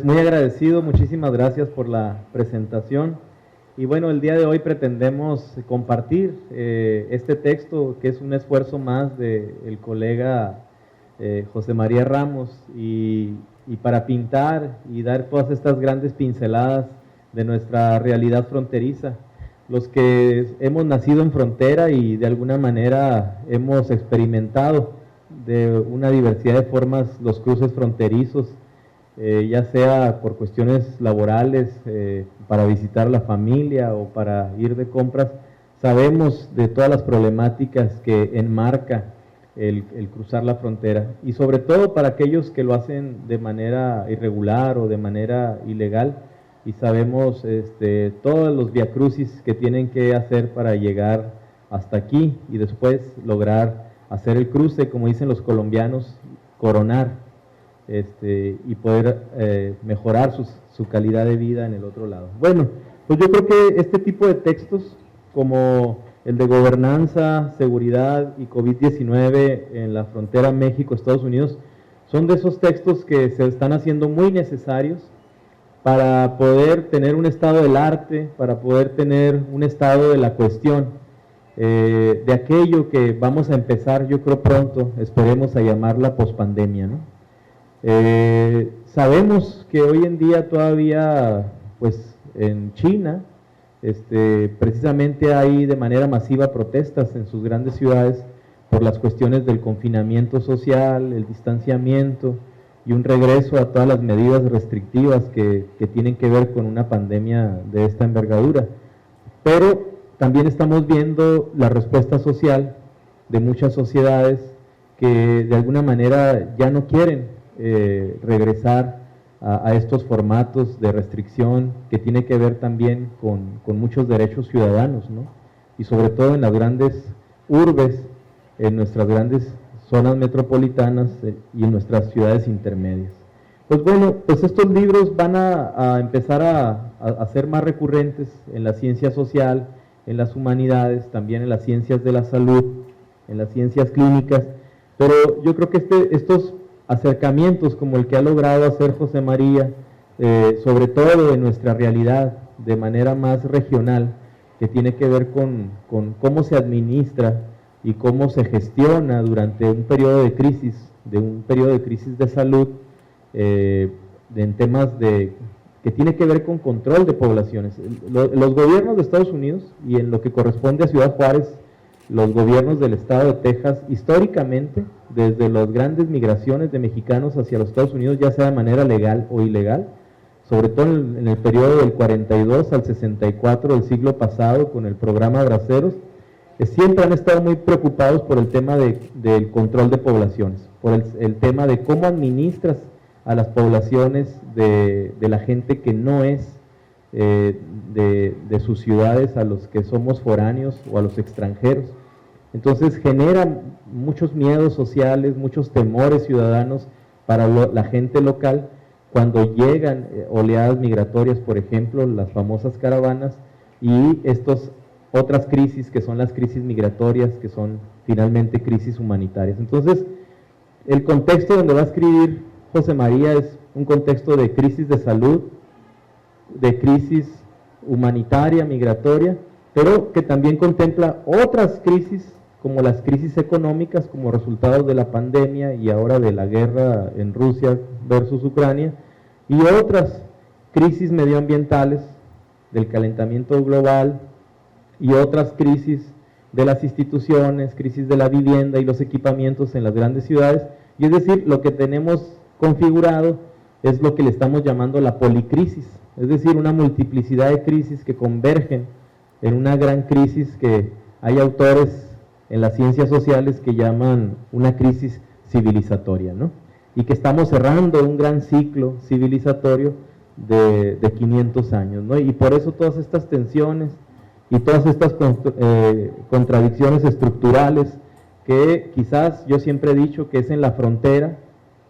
Muy agradecido, muchísimas gracias por la presentación. Y bueno, el día de hoy pretendemos compartir este texto, que es un esfuerzo más del colega José María Ramos, y para pintar y dar todas estas grandes pinceladas de nuestra realidad fronteriza. Los que hemos nacido en frontera y de alguna manera hemos experimentado de una diversidad de formas los cruces fronterizos, ya sea por cuestiones laborales, para visitar a la familia o para ir de compras, sabemos de todas las problemáticas que enmarca el cruzar la frontera, y sobre todo para aquellos que lo hacen de manera irregular o de manera ilegal, y sabemos todos los viacrucis que tienen que hacer para llegar hasta aquí y después lograr hacer el cruce, como dicen los colombianos, coronar. Y poder mejorar su calidad de vida en el otro lado. Bueno, pues yo creo que este tipo de textos, como el de gobernanza, seguridad y COVID-19 en la frontera México-Estados Unidos, son de esos textos que se están haciendo muy necesarios para poder tener un estado del arte, para poder tener un estado de la cuestión, de aquello que vamos a empezar, yo creo pronto, esperemos a llamarla pospandemia, ¿no? Sabemos que hoy en día todavía, pues en China, precisamente hay de manera masiva protestas en sus grandes ciudades por las cuestiones del confinamiento social, el distanciamiento y un regreso a todas las medidas restrictivas que tienen que ver con una pandemia de esta envergadura. Pero también estamos viendo la respuesta social de muchas sociedades que de alguna manera ya no quieren regresar a estos formatos de restricción que tiene que ver también con muchos derechos ciudadanos, ¿no? Y sobre todo en las grandes urbes, en nuestras grandes zonas metropolitanas y en nuestras ciudades intermedias. Pues bueno, pues estos libros van a empezar a ser más recurrentes en la ciencia social, en las humanidades, también en las ciencias de la salud, en las ciencias clínicas, pero yo creo que estos acercamientos como el que ha logrado hacer José María, sobre todo en nuestra realidad, de manera más regional, que tiene que ver con cómo se administra y cómo se gestiona durante un periodo de crisis de salud, en temas que tiene que ver con control de poblaciones. Los gobiernos de Estados Unidos, y en lo que corresponde a Ciudad Juárez, los gobiernos del estado de Texas, históricamente, desde las grandes migraciones de mexicanos hacia los Estados Unidos, ya sea de manera legal o ilegal, sobre todo en el periodo del 42 al 64 del siglo pasado, con el programa Braceros, siempre han estado muy preocupados por el tema del control de poblaciones, por el tema de cómo administras a las poblaciones de la gente que no es de sus ciudades, a los que somos foráneos o a los extranjeros. Entonces genera muchos miedos sociales, muchos temores ciudadanos para la gente local cuando llegan oleadas migratorias, por ejemplo, las famosas caravanas, y estas otras crisis que son las crisis migratorias, que son finalmente crisis humanitarias. Entonces, el contexto donde va a escribir José María es un contexto de crisis de salud, de crisis humanitaria, migratoria, pero que también contempla otras crisis, como las crisis económicas, como resultado de la pandemia y ahora de la guerra en Rusia versus Ucrania, y otras crisis medioambientales, del calentamiento global, y otras crisis de las instituciones, crisis de la vivienda y los equipamientos en las grandes ciudades, y es decir, lo que tenemos configurado es lo que le estamos llamando la policrisis, es decir, una multiplicidad de crisis que convergen en una gran crisis que hay autores en las ciencias sociales que llaman una crisis civilizatoria, ¿no? Y que estamos cerrando un gran ciclo civilizatorio de 500 años, ¿no? Y por eso todas estas tensiones y todas estas contradicciones estructurales que quizás yo siempre he dicho que es en la frontera,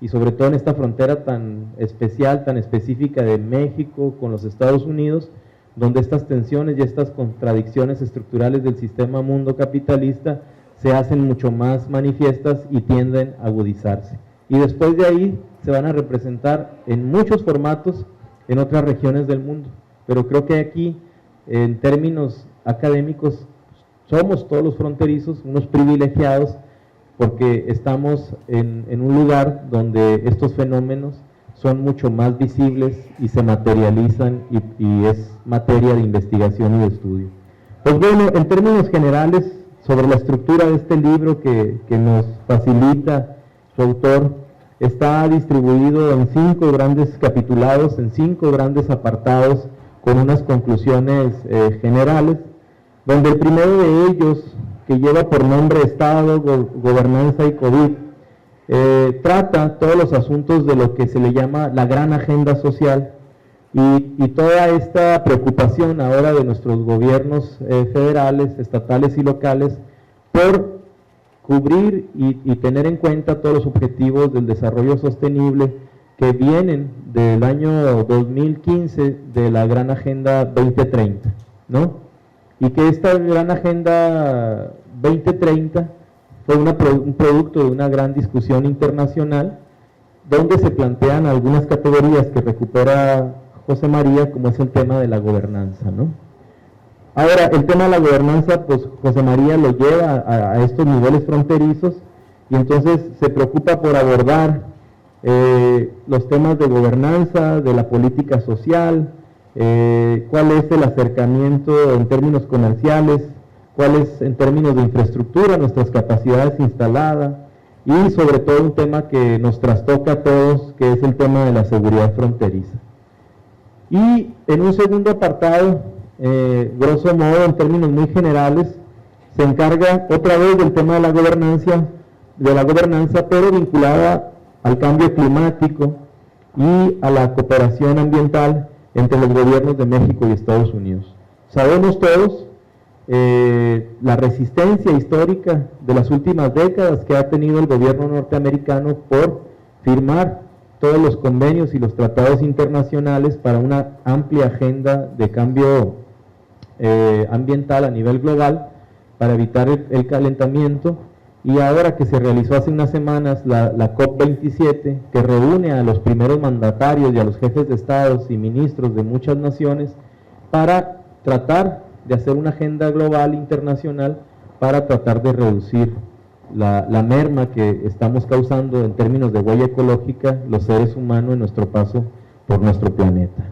y sobre todo en esta frontera tan especial, tan específica de México con los Estados Unidos, donde estas tensiones y estas contradicciones estructurales del sistema mundo capitalista se hacen mucho más manifiestas y tienden a agudizarse. Y después de ahí se van a representar en muchos formatos en otras regiones del mundo, pero creo que aquí, en términos académicos, somos todos los fronterizos unos privilegiados porque estamos en un lugar donde estos fenómenos son mucho más visibles y se materializan y es materia de investigación y de estudio. Pues bueno, en términos generales, sobre la estructura de este libro que nos facilita su autor, está distribuido en 5 grandes capitulados, en 5 grandes apartados, con unas conclusiones generales, donde el primero de ellos, que lleva por nombre Estado, Gobernanza y COVID, trata todos los asuntos de lo que se le llama la gran agenda social y toda esta preocupación ahora de nuestros gobiernos federales, estatales y locales por cubrir y tener en cuenta todos los objetivos del desarrollo sostenible que vienen del año 2015 de la Gran Agenda 2030, ¿no? Y que esta Gran Agenda 2030 fue un producto de una gran discusión internacional donde se plantean algunas categorías que recupera José María, como es el tema de la gobernanza, ¿no? Ahora, el tema de la gobernanza, pues José María lo lleva a estos niveles fronterizos y entonces se preocupa por abordar los temas de gobernanza, de la política social, cuál es el acercamiento en términos comerciales, cuál es en términos de infraestructura, nuestras capacidades instaladas y sobre todo un tema que nos trastoca a todos, que es el tema de la seguridad fronteriza. Y en un segundo apartado, grosso modo, en términos muy generales, se encarga otra vez del tema de la gobernanza, pero vinculada al cambio climático y a la cooperación ambiental entre los gobiernos de México y Estados Unidos. Sabemos todos la resistencia histórica de las últimas décadas que ha tenido el gobierno norteamericano por firmar todos los convenios y los tratados internacionales para una amplia agenda de cambio ambiental a nivel global para evitar el calentamiento. Y ahora que se realizó hace unas semanas la COP27, que reúne a los primeros mandatarios y a los jefes de estados y ministros de muchas naciones para tratar de hacer una agenda global internacional para tratar de reducir la merma que estamos causando en términos de huella ecológica los seres humanos en nuestro paso por nuestro planeta.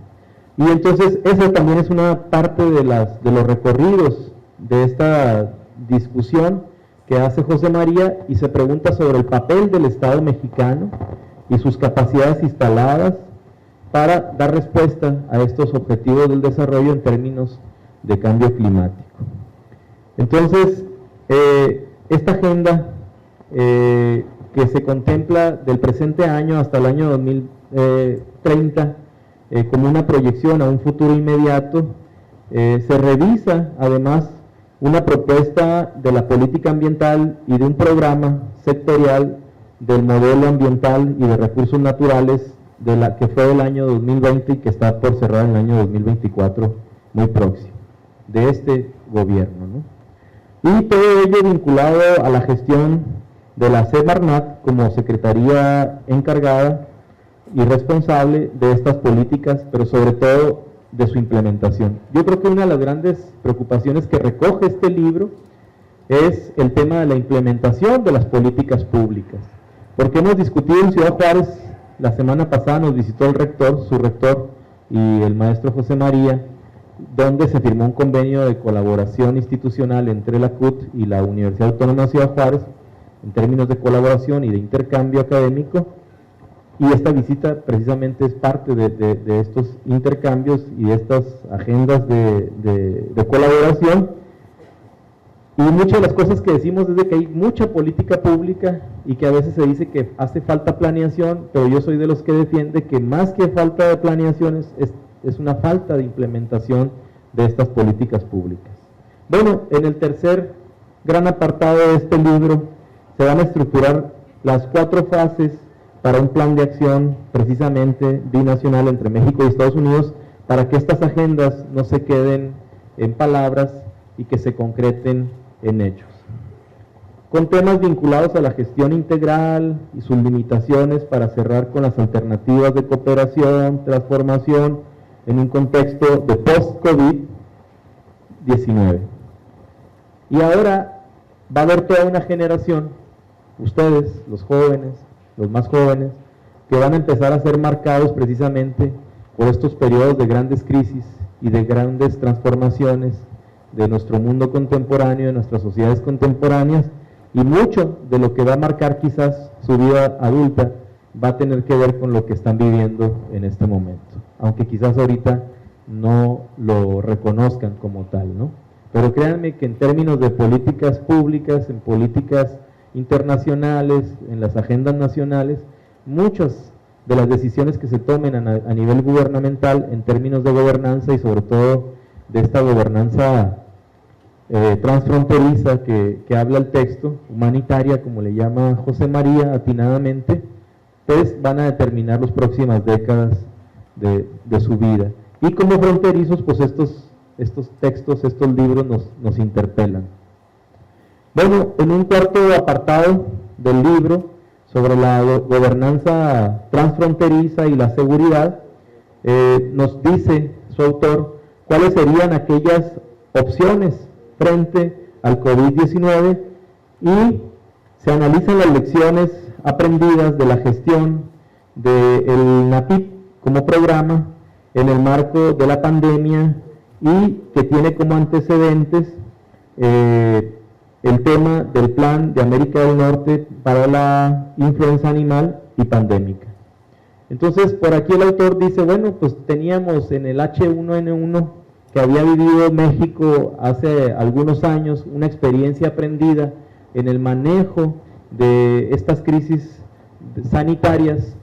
Y entonces esa también es una parte de los recorridos de esta discusión que hace José María y se pregunta sobre el papel del Estado mexicano y sus capacidades instaladas para dar respuesta a estos objetivos del desarrollo en términos de cambio climático. Entonces, esta agenda que se contempla del presente año hasta el año 2030 como una proyección a un futuro inmediato, se revisa además una propuesta de la política ambiental y de un programa sectorial del modelo ambiental y de recursos naturales que fue del año 2020 y que está por cerrar en el año 2024 muy próximo, de este gobierno, ¿no? Y todo ello vinculado a la gestión de la Semarnat como secretaría encargada y responsable de estas políticas, pero sobre todo de su implementación. Yo creo que una de las grandes preocupaciones que recoge este libro es el tema de la implementación de las políticas públicas, porque hemos discutido en Ciudad Juárez, la semana pasada nos visitó el rector, su rector y el maestro José María, donde se firmó un convenio de colaboración institucional entre la CUT y la Universidad Autónoma de Ciudad Juárez en términos de colaboración y de intercambio académico. Y esta visita precisamente es parte de estos intercambios y de estas agendas de colaboración. Y muchas de las cosas que decimos es de que hay mucha política pública y que a veces se dice que hace falta planeación, pero yo soy de los que defiende que más que falta de planeación es una falta de implementación de estas políticas públicas. Bueno, en el tercer gran apartado de este libro se van a estructurar las 4 fases para un plan de acción precisamente binacional entre México y Estados Unidos para que estas agendas no se queden en palabras y que se concreten en hechos. con temas vinculados a la gestión integral y sus limitaciones para cerrar con las alternativas de cooperación, transformación, en un contexto de post-COVID-19. Y ahora va a haber toda una generación, ustedes, los jóvenes, los más jóvenes, que van a empezar a ser marcados precisamente por estos periodos de grandes crisis y de grandes transformaciones de nuestro mundo contemporáneo, de nuestras sociedades contemporáneas, y mucho de lo que va a marcar quizás su vida adulta va a tener que ver con lo que están viviendo en este momento, aunque quizás ahorita no lo reconozcan como tal, ¿no? Pero créanme que en términos de políticas públicas, en políticas internacionales, en las agendas nacionales, muchas de las decisiones que se tomen a nivel gubernamental en términos de gobernanza y sobre todo de esta gobernanza transfronteriza que habla el texto, humanitaria, como le llama José María atinadamente, pues van a determinar las próximas décadas de su vida. Y como fronterizos, pues estos textos, estos libros nos interpelan. Bueno, en un cuarto apartado del libro, sobre la gobernanza transfronteriza y la seguridad, nos dice su autor cuáles serían aquellas opciones frente al COVID-19 y se analizan las lecciones aprendidas de la gestión del NAPIP como programa en el marco de la pandemia y que tiene como antecedentes el tema del Plan de América del Norte para la influenza animal y pandémica. Entonces, por aquí el autor dice, bueno, pues teníamos en el H1N1 que había vivido México hace algunos años una experiencia aprendida en el manejo de estas crisis sanitarias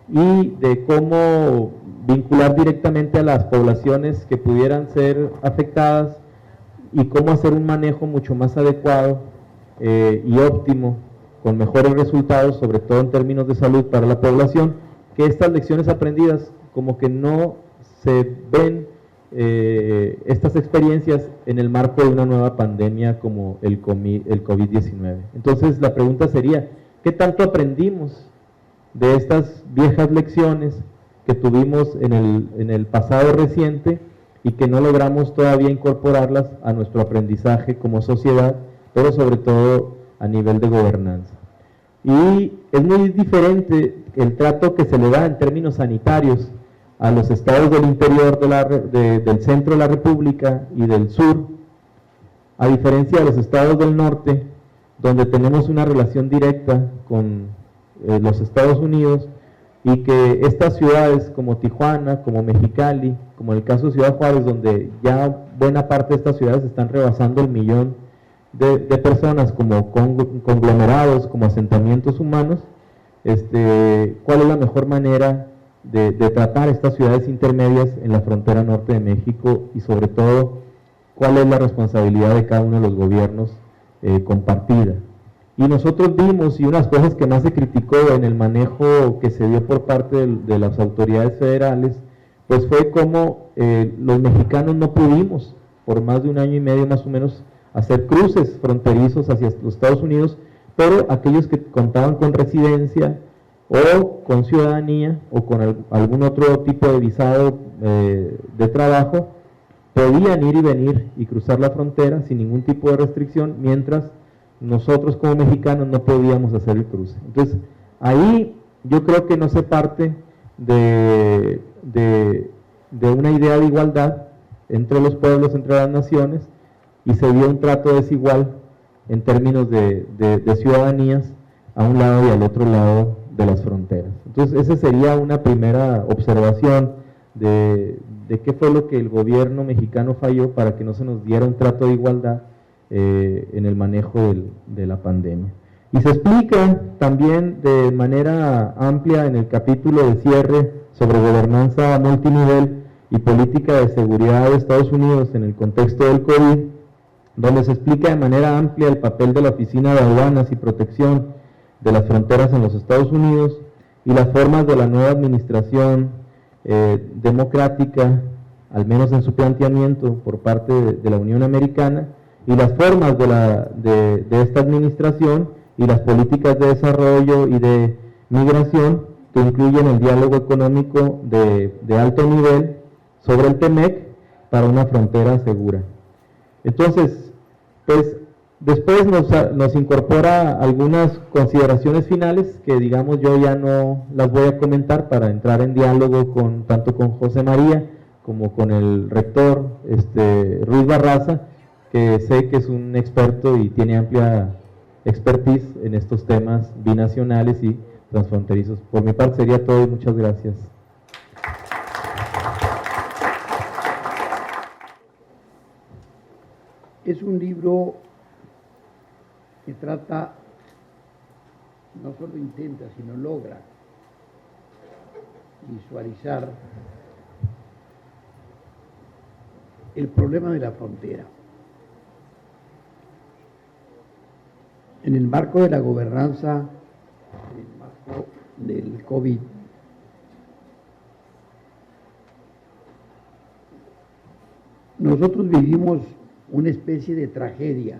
y de cómo vincular directamente a las poblaciones que pudieran ser afectadas y cómo hacer un manejo mucho más adecuado y óptimo, con mejores resultados, sobre todo en términos de salud para la población, que estas lecciones aprendidas como que no se ven estas experiencias en el marco de una nueva pandemia como el COVID-19. Entonces la pregunta sería, ¿qué tanto aprendimos de estas viejas lecciones que tuvimos en el pasado reciente y que no logramos todavía incorporarlas a nuestro aprendizaje como sociedad, pero sobre todo a nivel de gobernanza? Y es muy diferente el trato que se le da en términos sanitarios a los estados del interior del centro de la República y del sur, a diferencia de los estados del norte, donde tenemos una relación directa con los Estados Unidos, y que estas ciudades como Tijuana, como Mexicali, como en el caso de Ciudad Juárez, donde ya buena parte de estas ciudades están rebasando el 1,000,000 de personas como conglomerados, como asentamientos humanos, ¿cuál es la mejor manera de tratar estas ciudades intermedias en la frontera norte de México y sobre todo cuál es la responsabilidad de cada uno de los gobiernos compartida? Y nosotros vimos, y unas cosas que más se criticó en el manejo que se dio por parte de las autoridades federales, pues fue como los mexicanos no pudimos, por más de 1 año y medio más o menos, hacer cruces fronterizos hacia los Estados Unidos, pero aquellos que contaban con residencia o con ciudadanía o con algún otro tipo de visado de trabajo, podían ir y venir y cruzar la frontera sin ningún tipo de restricción, mientras nosotros como mexicanos no podíamos hacer el cruce. Entonces, ahí yo creo que no se parte de una idea de igualdad entre los pueblos, entre las naciones, y se dio un trato desigual en términos de ciudadanías a un lado y al otro lado de las fronteras. Entonces, esa sería una primera observación de qué fue lo que el gobierno mexicano falló para que no se nos diera un trato de igualdad en el manejo de la pandemia. Y se explica también de manera amplia en el capítulo de cierre sobre gobernanza multinivel y política de seguridad de Estados Unidos en el contexto del COVID, donde se explica de manera amplia el papel de la Oficina de Aduanas y Protección de las Fronteras en los Estados Unidos y las formas de la nueva administración democrática, al menos en su planteamiento por parte de la Unión Americana, y las formas de esta administración y las políticas de desarrollo y de migración que incluyen el diálogo económico de alto nivel sobre el TEMEC para una frontera segura. Entonces, pues después nos incorpora algunas consideraciones finales que, digamos, yo ya no las voy a comentar para entrar en diálogo tanto con José María como con el rector Ruiz Barraza, que sé que es un experto y tiene amplia expertise en estos temas binacionales y transfronterizos. Por mi parte sería todo y muchas gracias. Es un libro que trata, no solo intenta, sino logra visualizar el problema de la frontera. En el marco de la gobernanza, en el marco del COVID, nosotros vivimos una especie de tragedia.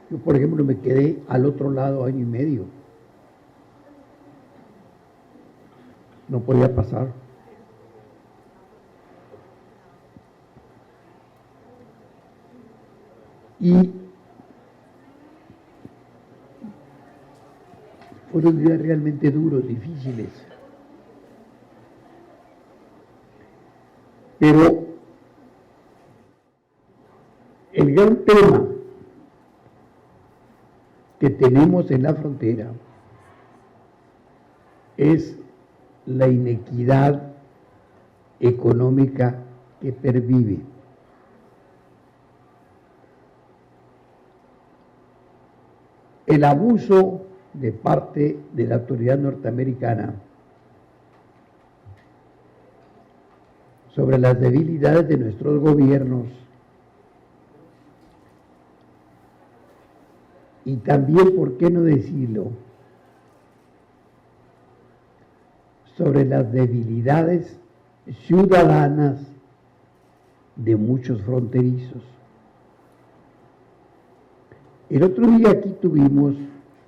Yo, por ejemplo, me quedé al otro lado año y medio. No podía pasar. Y fueron días realmente duros, difíciles. Pero el gran tema que tenemos en la frontera es la inequidad económica que pervive. El abuso de parte de la autoridad norteamericana sobre las debilidades de nuestros gobiernos y también, ¿por qué no decirlo?, sobre las debilidades ciudadanas de muchos fronterizos. El otro día aquí tuvimos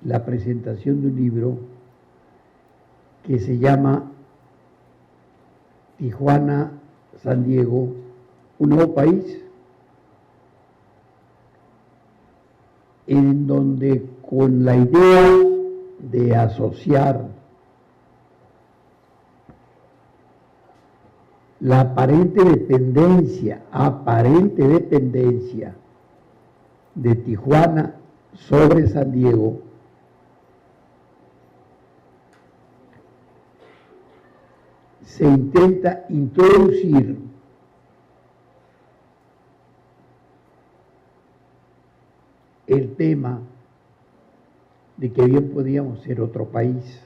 la presentación de un libro que se llama Tijuana, San Diego, un nuevo país, en donde con la idea de asociar la aparente dependencia de Tijuana sobre San Diego, se intenta introducir el tema de que bien podíamos ser otro país.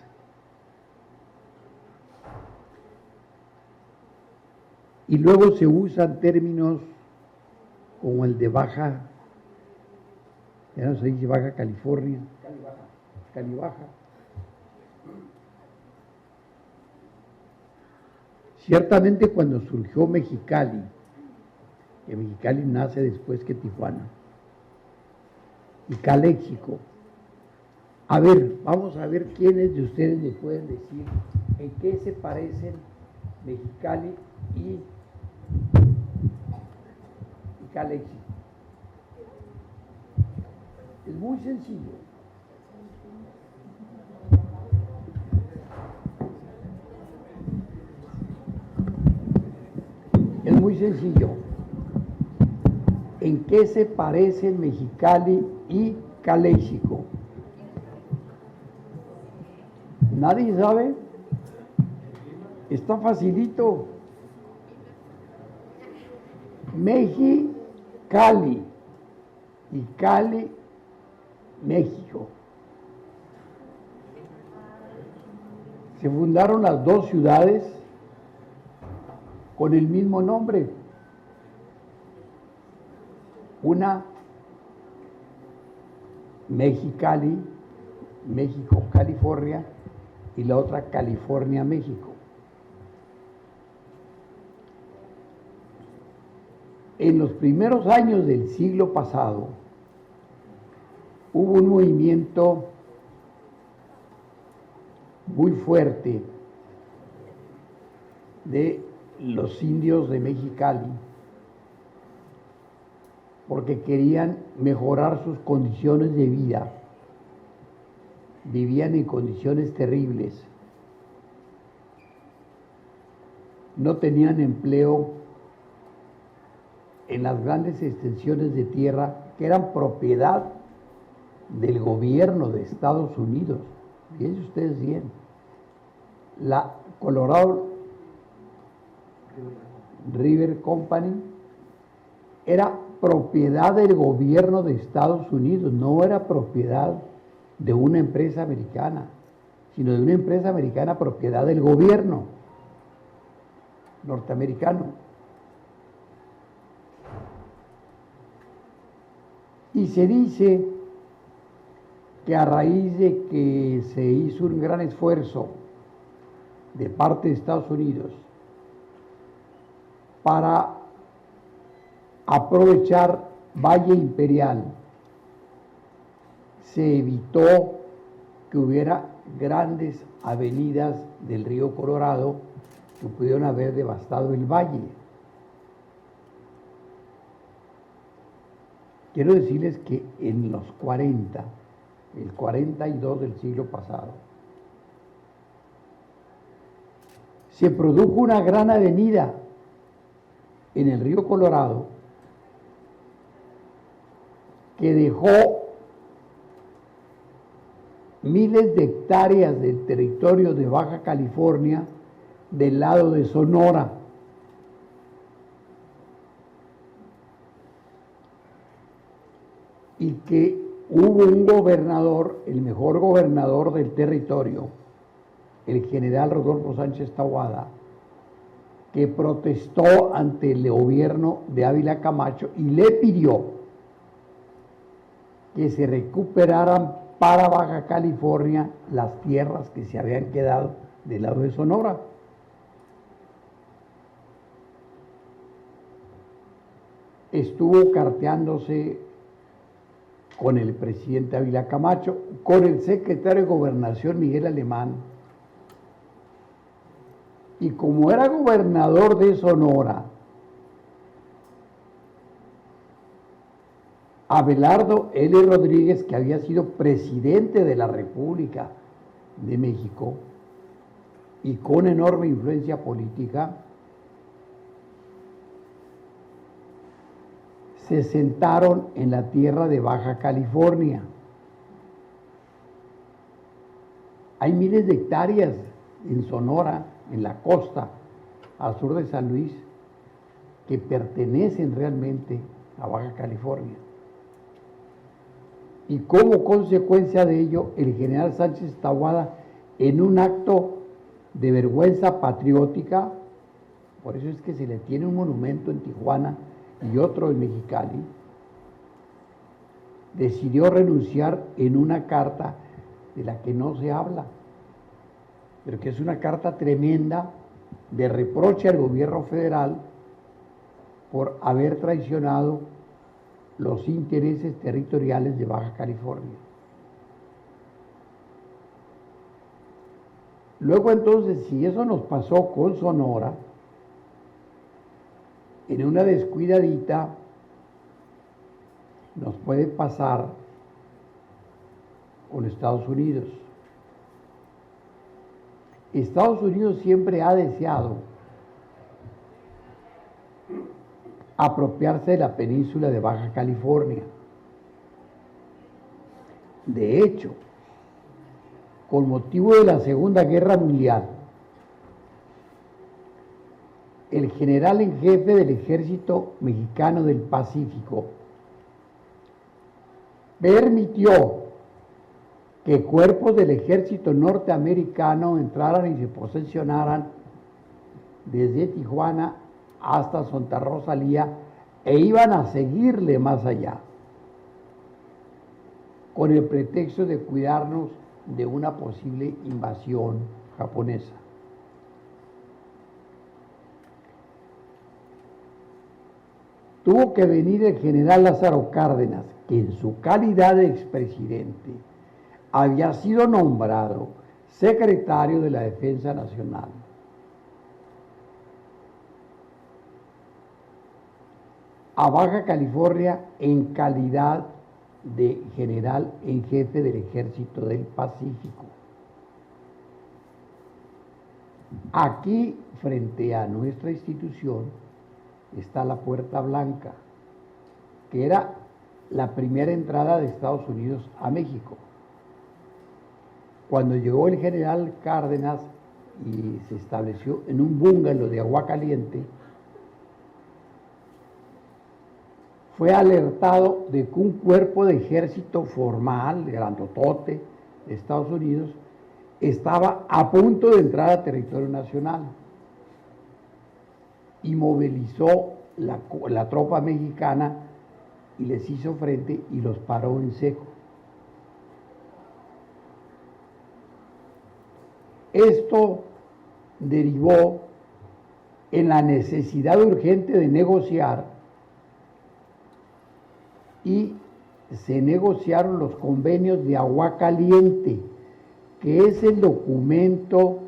Y luego se usan términos como el de Baja, ya no se dice Baja California, Calibaja. Ciertamente cuando surgió Mexicali, que Mexicali nace después que Tijuana, y Caléxico. A ver, vamos a ver quiénes de ustedes me pueden decir en qué se parecen Mexicali y Caléxico. Es muy sencillo. Es muy sencillo. ¿En qué se parecen Mexicali y Caléxico? ¿Nadie sabe? Está facilito. Mexicali y Cali, México. Se fundaron las dos ciudades con el mismo nombre. Una, Mexicali, México, California, y la otra, California, México. En los primeros años del siglo pasado hubo un movimiento muy fuerte de los indios de Mexicali porque querían mejorar sus condiciones de vida. Vivían en condiciones terribles. No tenían empleo en las grandes extensiones de tierra que eran propiedad del gobierno de Estados Unidos. Fíjense ustedes bien, la Colorado River Company era propiedad del gobierno de Estados Unidos, no era propiedad de una empresa americana, sino de una empresa americana propiedad del gobierno norteamericano. Y se dice que a raíz de que se hizo un gran esfuerzo de parte de Estados Unidos para aprovechar Valle Imperial, se evitó que hubiera grandes avenidas del río Colorado que pudieron haber devastado el valle. Quiero decirles que en los 40, el 42 del siglo pasado, se produjo una gran avenida en el río Colorado que dejó miles de hectáreas del territorio de Baja California del lado de Sonora. Y que hubo un gobernador, el mejor gobernador del territorio, el general Rodolfo Sánchez Taboada, que protestó ante el gobierno de Ávila Camacho y le pidió que se recuperaran para Baja California las tierras que se habían quedado del lado de Sonora. Estuvo carteándose con el presidente Ávila Camacho, con el secretario de Gobernación Miguel Alemán, y como era gobernador de Sonora, Abelardo L. Rodríguez, que había sido presidente de la República de México y con enorme influencia política, se sentaron en la tierra de Baja California. Hay miles de hectáreas en Sonora, en la costa, al sur de San Luis, que pertenecen realmente a Baja California. Y como consecuencia de ello, el general Sánchez Taboada, en un acto de vergüenza patriótica, por eso es que se le tiene un monumento en Tijuana y otro en Mexicali, decidió renunciar en una carta de la que no se habla, pero que es una carta tremenda de reproche al gobierno federal por haber traicionado los intereses territoriales de Baja California. Luego entonces, si eso nos pasó con Sonora, en una descuidadita nos puede pasar con Estados Unidos. Estados Unidos siempre ha deseado apropiarse de la península de Baja California. De hecho, con motivo de la Segunda Guerra Mundial, el general en jefe del Ejército Mexicano del Pacífico permitió que cuerpos del ejército norteamericano entraran y se posesionaran desde Tijuana hasta Santa Rosalía e iban a seguirle más allá, con el pretexto de cuidarnos de una posible invasión japonesa. tuvo que venir el general Lázaro Cárdenas, que en su calidad de expresidente había sido nombrado secretario de la Defensa Nacional. A Baja California en calidad de general en jefe del Ejército del Pacífico. Aquí, frente a nuestra institución, está la Puerta Blanca, que era la primera entrada de Estados Unidos a México. Cuando llegó el general Cárdenas y se estableció en un bungalow de Aguacaliente, fue alertado de que un cuerpo de ejército formal, grandotote, de Estados Unidos, estaba a punto de entrar a territorio nacional y movilizó la tropa mexicana y les hizo frente y los paró en seco. Esto derivó en la necesidad urgente de negociar y se negociaron los convenios de Aguacaliente, que es el documento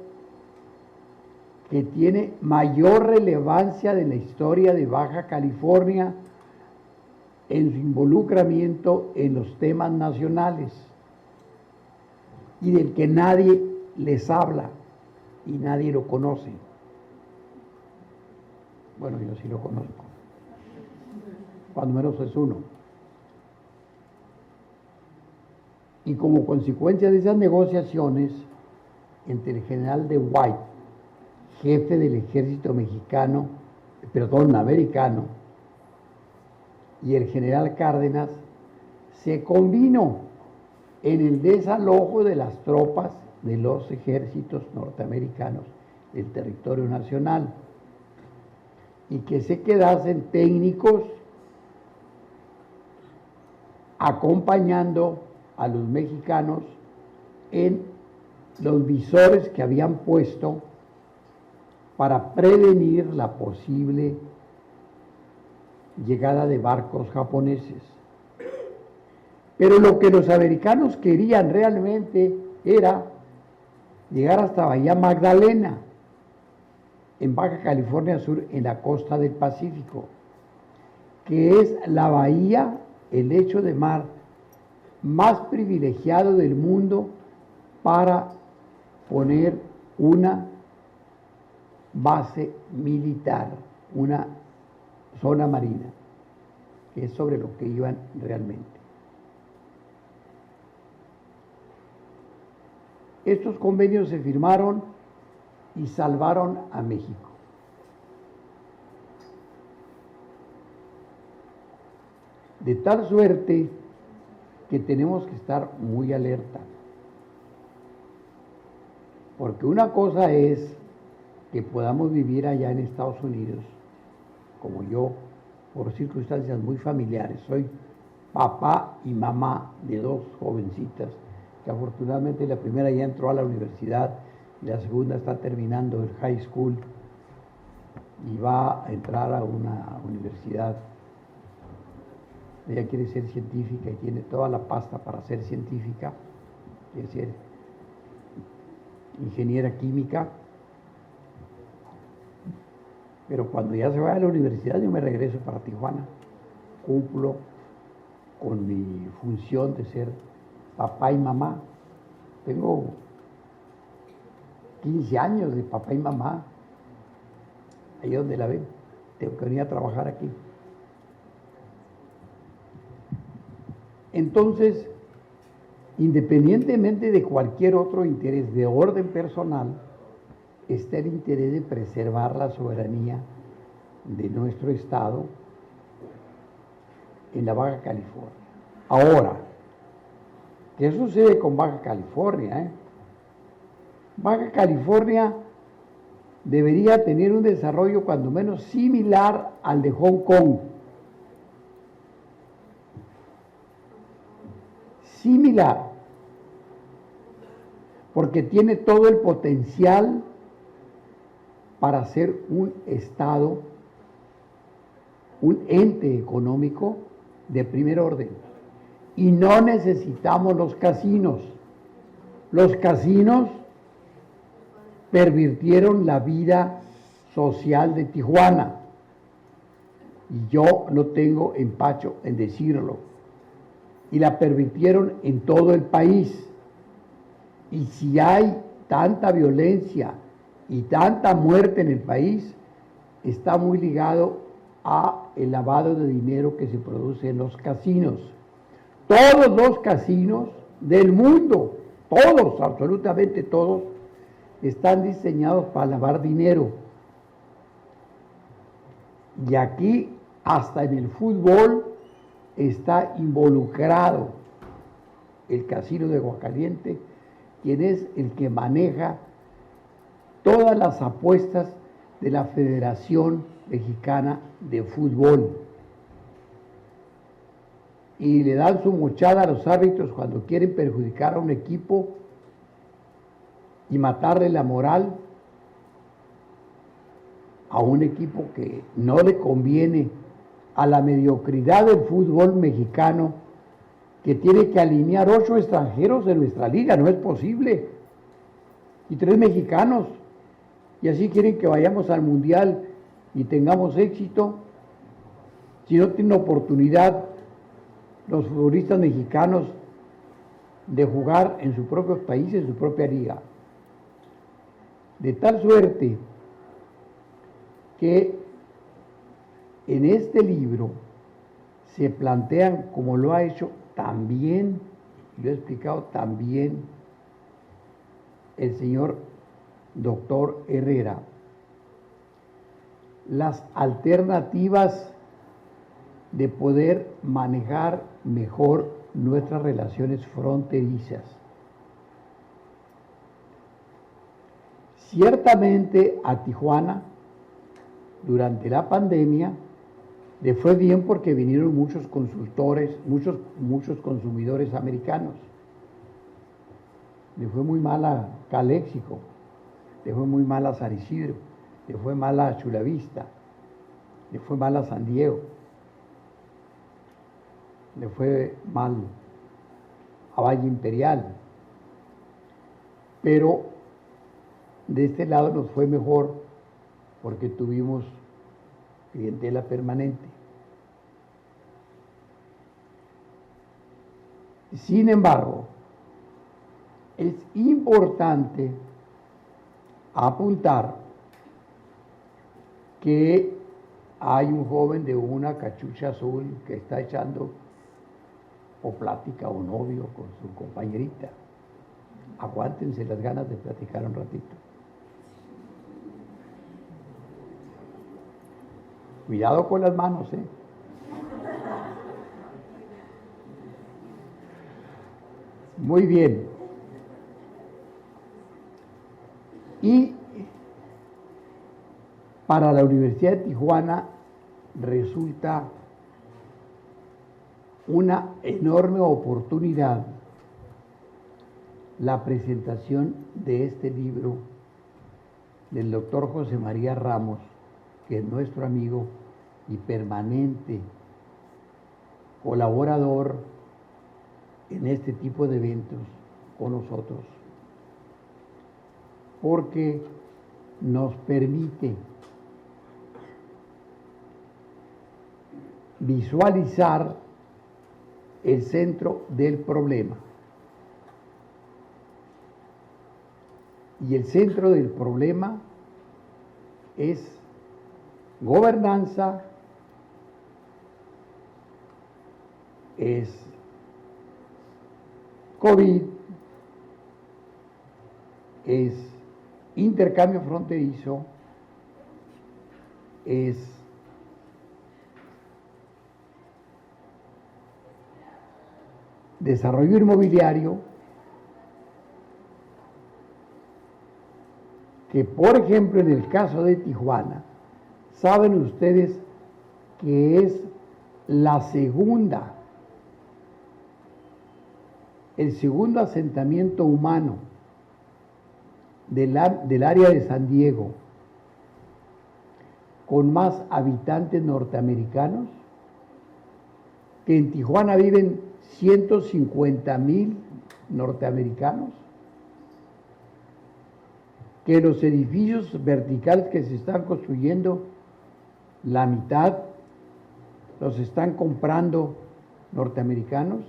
que tiene mayor relevancia de la historia de Baja California en su involucramiento en los temas nacionales y del que nadie les habla y nadie lo conoce. Bueno, yo sí lo conozco, cuando menos es uno. Y como consecuencia de esas negociaciones entre el general de White, jefe del ejército americano, y el general Cárdenas, se convino en el desalojo de las tropas de los ejércitos norteamericanos del territorio nacional y que se quedasen técnicos acompañando a los mexicanos en los visores que habían puesto para prevenir la posible llegada de barcos japoneses. Pero lo que los americanos querían realmente era llegar hasta Bahía Magdalena, en Baja California Sur, en la costa del Pacífico, que es la bahía, el lecho de mar más privilegiado del mundo para poner una base militar, una zona marina, que es sobre lo que iban realmente. Estos convenios se firmaron y salvaron a México. De tal suerte que tenemos que estar muy alerta. Porque una cosa es que podamos vivir allá en Estados Unidos, como yo, por circunstancias muy familiares. Soy papá y mamá de dos jovencitas, que afortunadamente la primera ya entró a la universidad y la segunda está terminando el high school y va a entrar a una universidad. Ella quiere ser científica y tiene toda la pasta para ser científica, quiere ser ingeniera química, pero cuando ya se vaya a la universidad yo me regreso para Tijuana, cumplo con mi función de ser papá y mamá. Tengo 15 años de papá y mamá, ahí donde la ven, tengo que venir a trabajar aquí. Entonces, independientemente de cualquier otro interés de orden personal, está el interés de preservar la soberanía de nuestro Estado en la Baja California. Ahora, ¿qué sucede con Baja California? Baja California debería tener un desarrollo cuando menos similar al de Hong Kong. Similar, porque tiene todo el potencial para ser un estado un ente económico de primer orden. Y no necesitamos los casinos. Los casinos pervirtieron la vida social de Tijuana. Y yo no tengo empacho en decirlo. Y la pervirtieron en todo el país. Y si hay tanta violencia y tanta muerte en el país, está muy ligado a el lavado de dinero que se produce en los casinos. Todos los casinos del mundo, todos, absolutamente todos, están diseñados para lavar dinero. Y aquí, hasta en el fútbol, está involucrado el casino de Aguascalientes, quien es el que maneja todas las apuestas de la Federación Mexicana de Fútbol. Y le dan su mochada a los árbitros cuando quieren perjudicar a un equipo y matarle la moral a un equipo que no le conviene a la mediocridad del fútbol mexicano, que tiene que alinear 8 extranjeros en nuestra liga. No es posible. Y 3 mexicanos. Y así quieren que vayamos al mundial y tengamos éxito. Si no tienen oportunidad los futbolistas mexicanos de jugar en sus propios países, en su propia liga. De tal suerte que en este libro se plantean, como lo ha hecho también, lo he explicado también el señor doctor Herrera, las alternativas de poder manejar mejor nuestras relaciones fronterizas. Ciertamente a Tijuana, durante la pandemia, le fue bien porque vinieron muchos consultores, muchos consumidores americanos. Le fue muy mal a Caléxico, le fue muy mal a San Isidro, le fue mal a Chula Vista, le fue mal a San Diego, le fue mal a Valle Imperial. Pero de este lado nos fue mejor porque tuvimos clientela permanente. Sin embargo, es importante apuntar que hay un joven de una cachucha azul que está echando o plática o novio con su compañerita. Aguántense las ganas de platicar un ratito. Cuidado con las manos, ¿eh? Muy bien. Y para la Universidad de Tijuana resulta una enorme oportunidad la presentación de este libro del doctor José María Ramos, que es nuestro amigo y permanente colaborador en este tipo de eventos con nosotros, porque nos permite visualizar el centro del problema. Y el centro del problema es gobernanza, es COVID, es intercambio fronterizo, es desarrollo inmobiliario, que por ejemplo en el caso de Tijuana, saben ustedes que es el segundo asentamiento humano del área de San Diego. con más habitantes norteamericanos, que en Tijuana viven 150,000 norteamericanos, que los edificios verticales que se están construyendo, la mitad los están comprando norteamericanos,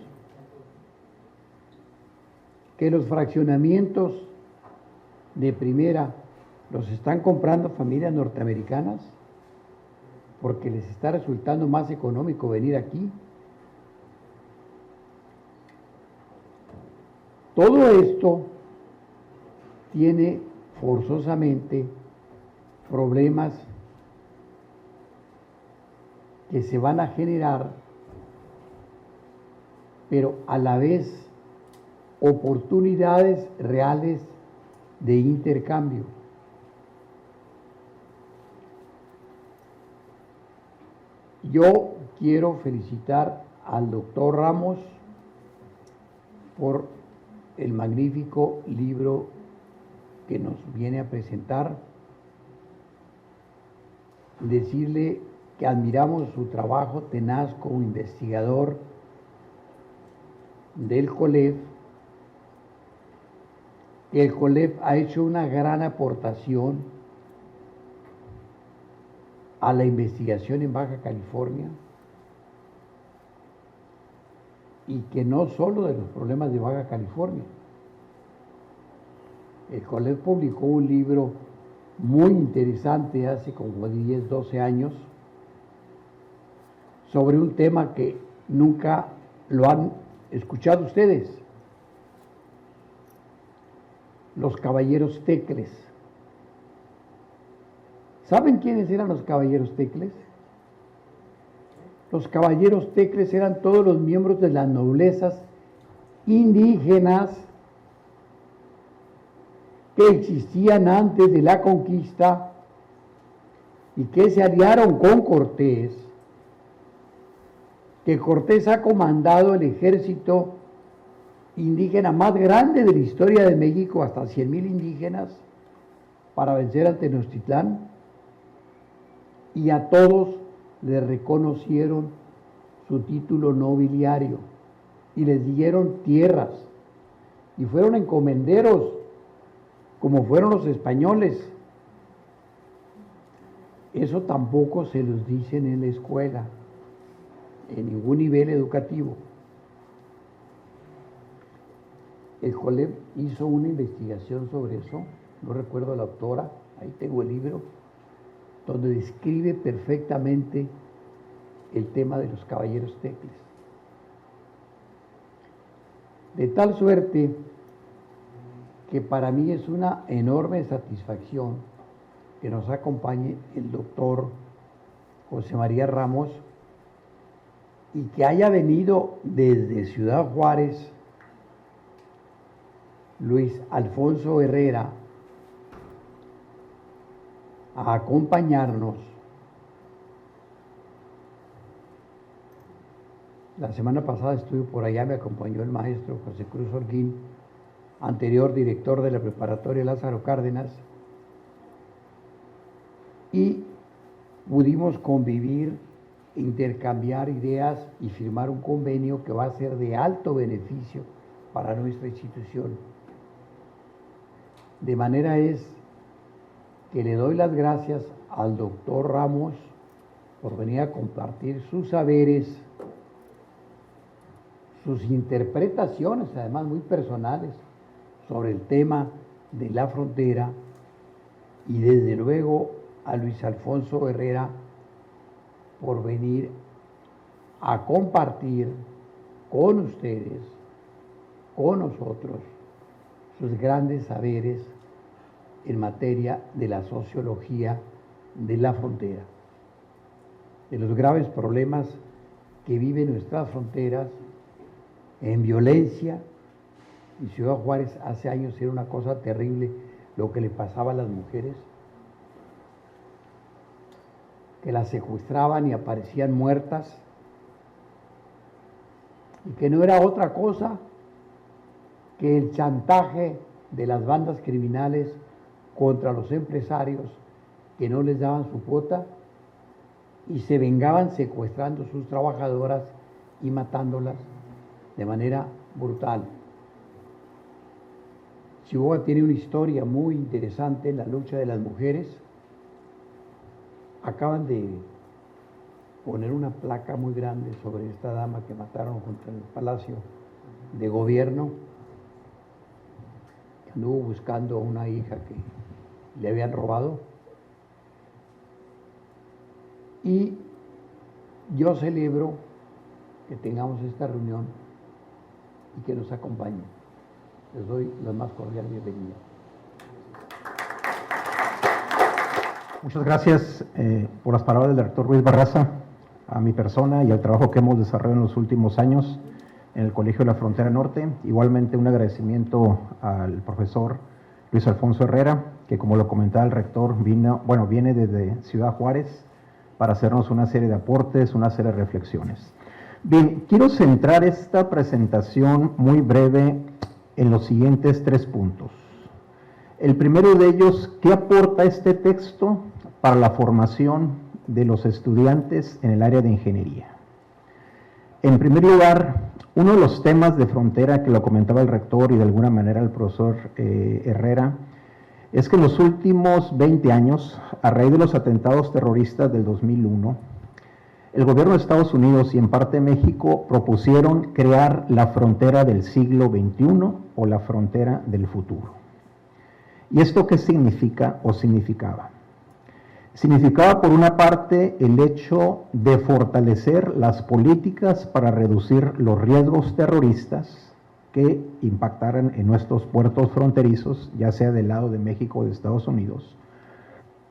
que los fraccionamientos de primera los están comprando familias norteamericanas porque les está resultando más económico venir aquí. Todo esto tiene forzosamente problemas que se van a generar, pero a la vez oportunidades reales de intercambio. Yo quiero felicitar al doctor Ramos por el magnífico libro que nos viene a presentar, decirle que admiramos su trabajo tenaz como investigador del COLEF, que el COLEF ha hecho una gran aportación a la investigación en Baja California, y que no solo de los problemas de Baja California. El COLEF publicó un libro muy interesante hace como 10, 12 años sobre un tema que nunca lo han escuchado ustedes: los caballeros tecles. ¿Saben quiénes eran los caballeros tecles? Los caballeros tecles eran todos los miembros de las noblezas indígenas que existían antes de la conquista y que se aliaron con Cortés, que Cortés ha comandado el ejército indígena más grande de la historia de México, hasta 100,000 indígenas, para vencer a Tenochtitlán, y a todos le reconocieron su título nobiliario y les dieron tierras y fueron encomenderos como fueron los españoles. Eso tampoco se los dicen en la escuela, en ningún nivel educativo. El COLEF hizo una investigación sobre eso, no recuerdo la autora, ahí tengo el libro, donde describe perfectamente el tema de los caballeros tecles. De tal suerte que para mí es una enorme satisfacción que nos acompañe el doctor José María Ramos y que haya venido desde Ciudad Juárez Luis Alfonso Herrera a acompañarnos. La semana pasada estuve por allá, me acompañó el maestro José Cruz Holguín, anterior director de la preparatoria Lázaro Cárdenas, y pudimos convivir, intercambiar ideas y firmar un convenio que va a ser de alto beneficio para nuestra institución. De manera es que le doy las gracias al doctor Ramos por venir a compartir sus saberes, sus interpretaciones, además muy personales, sobre el tema de la frontera, y desde luego a Luis Alfonso Herrera por venir a compartir con ustedes, con nosotros, sus grandes saberes en materia de la sociología de la frontera, de los graves problemas que viven nuestras fronteras en violencia. Y Ciudad Juárez hace años era una cosa terrible lo que le pasaba a las mujeres, que las secuestraban y aparecían muertas, y que no era otra cosa que el chantaje de las bandas criminales contra los empresarios que no les daban su cuota y se vengaban secuestrando sus trabajadoras y matándolas de manera brutal. Chihuahua tiene una historia muy interesante en la lucha de las mujeres. Acaban de poner una placa muy grande sobre esta dama que mataron junto al Palacio de Gobierno, que anduvo buscando a una hija que le habían robado. Y yo celebro que tengamos esta reunión y que nos acompañen. Les doy la más cordial bienvenida. Muchas gracias por las palabras del rector Ruiz Barraza, a mi persona y al trabajo que hemos desarrollado en los últimos años en el Colegio de la Frontera Norte. Igualmente un agradecimiento al profesor Luis Alfonso Herrera, que como lo comentaba el rector, viene desde Ciudad Juárez para hacernos una serie de aportes, una serie de reflexiones. Bien, quiero centrar esta presentación muy breve en los siguientes 3 puntos. El primero de ellos, ¿qué aporta este texto para la formación de los estudiantes en el área de ingeniería? En primer lugar, uno de los temas de frontera que lo comentaba el rector y de alguna manera el profesor Herrera, es que en los últimos 20 años, a raíz de los atentados terroristas del 2001, el gobierno de Estados Unidos y en parte México propusieron crear la frontera del siglo XXI o la frontera del futuro. ¿Y esto qué significa o significaba? Significaba por una parte el hecho de fortalecer las políticas para reducir los riesgos terroristas que impactaran en nuestros puertos fronterizos, ya sea del lado de México o de Estados Unidos,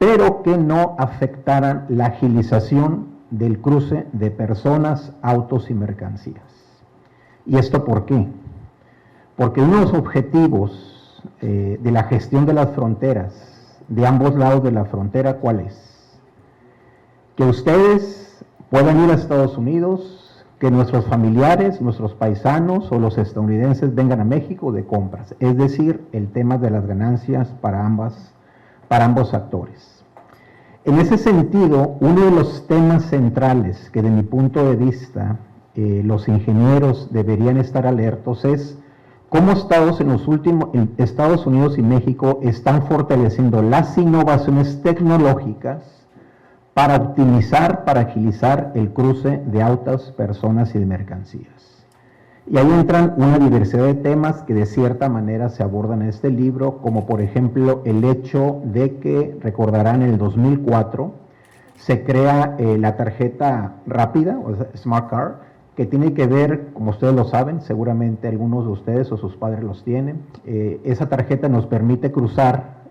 pero que no afectaran la agilización del cruce de personas, autos y mercancías. ¿Y esto por qué? Porque uno de los objetivos de la gestión de las fronteras, de ambos lados de la frontera, ¿cuál es? Que ustedes puedan ir a Estados Unidos, que nuestros familiares, nuestros paisanos o los estadounidenses vengan a México de compras, es decir, el tema de las ganancias para ambos actores. En ese sentido, uno de los temas centrales que de mi punto de vista los ingenieros deberían estar alertos es cómo Estados Unidos y México están fortaleciendo las innovaciones tecnológicas para optimizar, para agilizar el cruce de autos, personas y de mercancías. Y ahí entran una diversidad de temas que de cierta manera se abordan en este libro, como por ejemplo el hecho de que, recordarán, en el 2004 se crea la tarjeta rápida, o sea, Smart Card, que tiene que ver, como ustedes lo saben, seguramente algunos de ustedes o sus padres los tienen. Esa tarjeta nos permite cruzar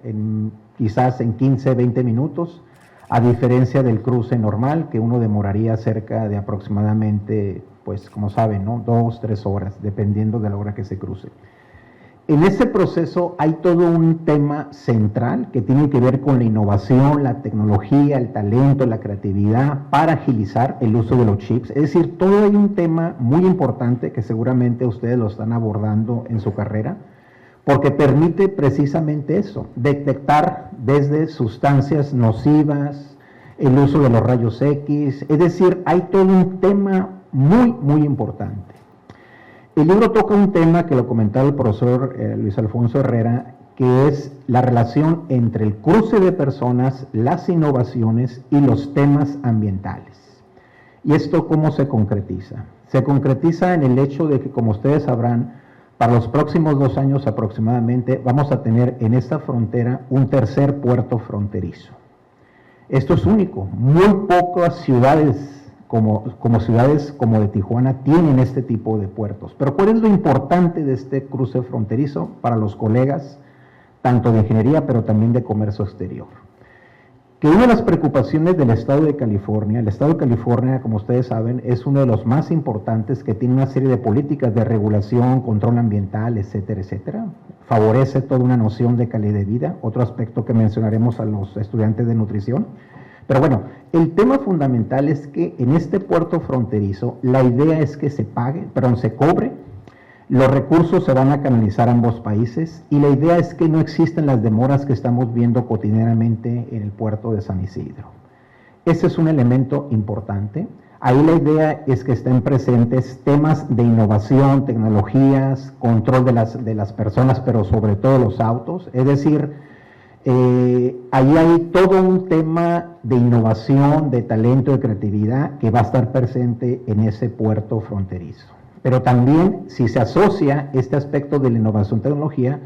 quizás en 15, 20 minutos, a diferencia del cruce normal, que uno demoraría cerca de aproximadamente, pues como saben, ¿no? 2, 3 horas, dependiendo de la hora que se cruce. En ese proceso hay todo un tema central que tiene que ver con la innovación, la tecnología, el talento, la creatividad para agilizar el uso de los chips. Es decir, todo hay un tema muy importante que seguramente ustedes lo están abordando en su carrera, porque permite precisamente eso, detectar desde sustancias nocivas, el uso de los rayos X, es decir, hay todo un tema muy, muy importante. El libro toca un tema que lo comentaba el profesor Luis Alfonso Herrera, que es la relación entre el cruce de personas, las innovaciones y los temas ambientales. ¿Y esto cómo se concretiza? Se concretiza en el hecho de que, como ustedes sabrán, para los próximos 2 años aproximadamente vamos a tener en esta frontera un tercer puerto fronterizo. Esto es único, muy pocas ciudades como ciudades como de Tijuana tienen este tipo de puertos. Pero ¿cuál es lo importante de este cruce fronterizo para los colegas, tanto de ingeniería pero también de comercio exterior? Que una de las preocupaciones del estado de California, el estado de California, como ustedes saben, es uno de los más importantes, que tiene una serie de políticas de regulación, control ambiental, etcétera, etcétera. Favorece toda una noción de calidad de vida, otro aspecto que mencionaremos a los estudiantes de nutrición. Pero bueno, el tema fundamental es que en este puerto fronterizo la idea es que se cobre, los recursos se van a canalizar a ambos países y la idea es que no existen las demoras que estamos viendo cotidianamente en el puerto de San Isidro. Ese es un elemento importante. Ahí la idea es que estén presentes temas de innovación, tecnologías, control de las personas, pero sobre todo los autos. Es decir, ahí hay todo un tema de innovación, de talento, de creatividad que va a estar presente en ese puerto fronterizo. Pero también, si se asocia este aspecto de la innovación tecnología,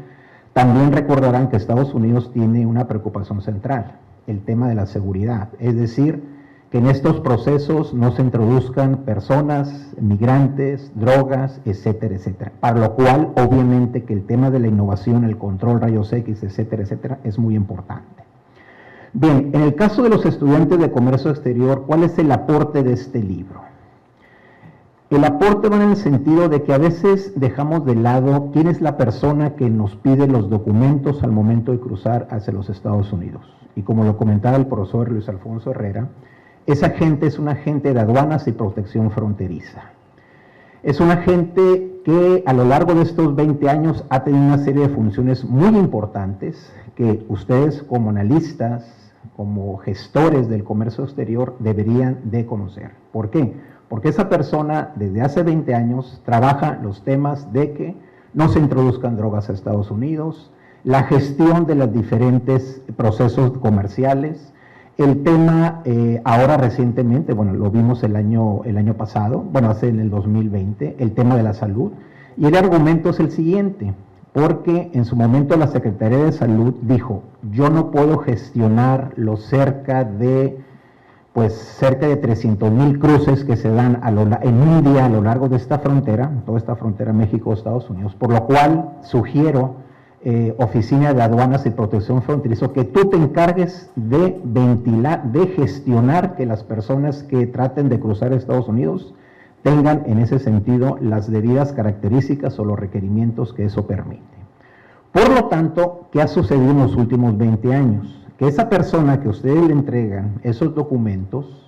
también recordarán que Estados Unidos tiene una preocupación central, el tema de la seguridad. Es decir, que en estos procesos no se introduzcan personas, migrantes, drogas, etcétera, etcétera. Para lo cual, obviamente, que el tema de la innovación, el control, rayos X, etcétera, etcétera, es muy importante. Bien, en el caso de los estudiantes de comercio exterior, ¿cuál es el aporte de este libro? El aporte va en el sentido de que a veces dejamos de lado quién es la persona que nos pide los documentos al momento de cruzar hacia los Estados Unidos. Y como lo comentaba el profesor Luis Alfonso Herrera, esa gente es un agente de aduanas y protección fronteriza. Es un agente que a lo largo de estos 20 años ha tenido una serie de funciones muy importantes que ustedes como analistas, como gestores del comercio exterior deberían de conocer. ¿Por qué? Porque esa persona desde hace 20 años trabaja los temas de que no se introduzcan drogas a Estados Unidos, la gestión de los diferentes procesos comerciales, el tema ahora recientemente, bueno, lo vimos el año pasado, bueno, hace en el 2020, el tema de la salud. Y el argumento es el siguiente, porque en su momento la Secretaría de Salud dijo, yo no puedo gestionar los cerca de 300,000 cruces que se dan en un día a lo largo de esta frontera, toda esta frontera México-Estados Unidos, por lo cual sugiero Oficina de Aduanas y Protección Fronterizo, que tú te encargues de ventilar, de gestionar que las personas que traten de cruzar Estados Unidos tengan en ese sentido las debidas características o los requerimientos que eso permite. Por lo tanto, ¿qué ha sucedido en los últimos 20 años? Que esa persona que ustedes le entregan esos documentos